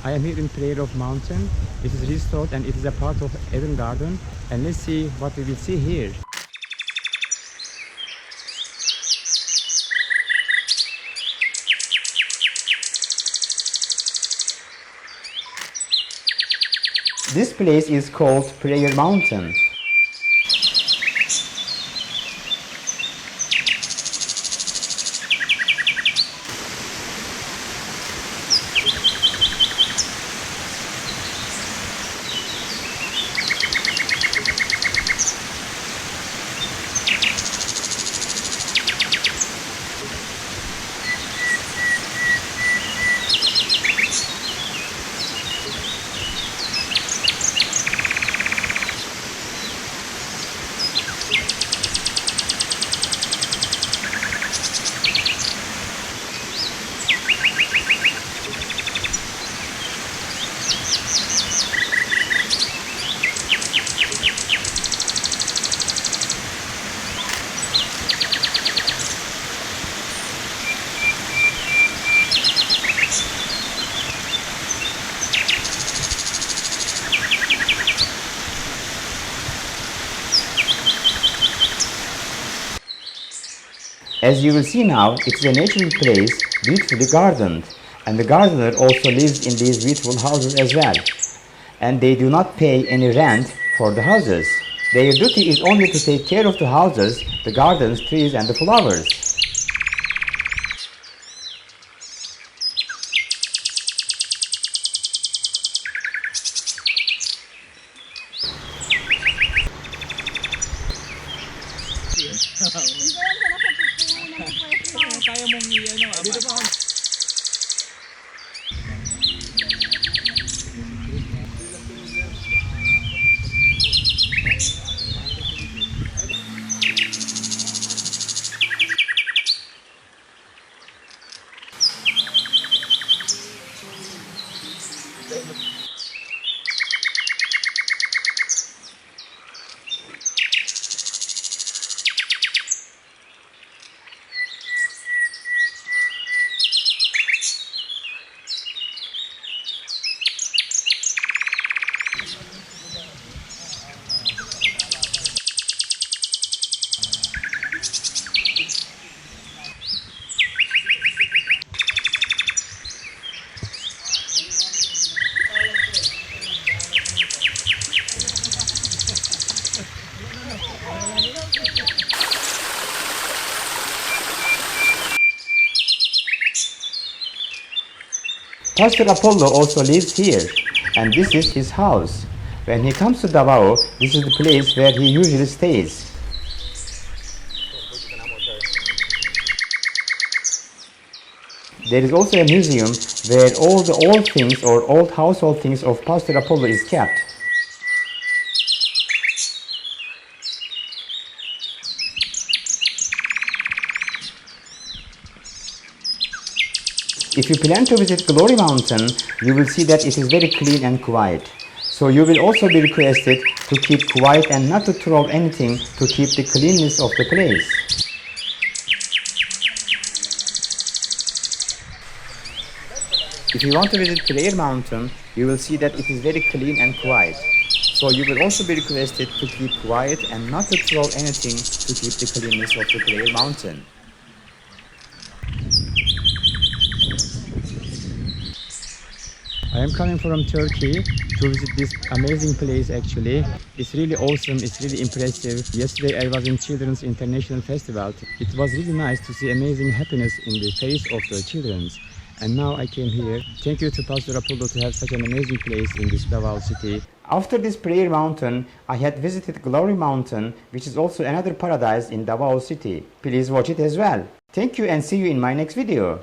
I am here in Prayer of Mountain. It is restored and it is a part of Eden Garden. And let's see what we will see here. This place is called Prayer Mountain. As you will see now, it is a natural place, beautifully gardened, and the gardener also lives in these beautiful houses as well. And they do not pay any rent for the houses. Their duty is only to take care of the houses, the gardens, trees and the flowers. Kaya mong i-ano, dito pa. Pastor Apollo also lives here, and this is his house. When he comes to Davao, this is the place where he usually stays. There is also a museum where all the old things or old household things of Pastor Apollo is kept. If you plan to visit Glory Mountain, you will see that it is very clean and quiet. So you will also be requested to keep quiet and not to throw anything to keep the cleanness of the place. If you want to visit Prayer Mountain, you will see that it is very clean and quiet. So you will also be requested to keep quiet and not to throw anything to keep the cleanness of the Prayer Mountain. I am coming from Turkey to visit this amazing place actually. It's really awesome, it's really impressive. Yesterday I was in Children's International Festival. It was really nice to see amazing happiness in the face of the children. And now I came here. Thank you to Pastor Apollo to have such an amazing place in this Davao City. After this Prayer Mountain, I had visited Glory Mountain, which is also another paradise in Davao City. Please watch it as well. Thank you and see you in my next video.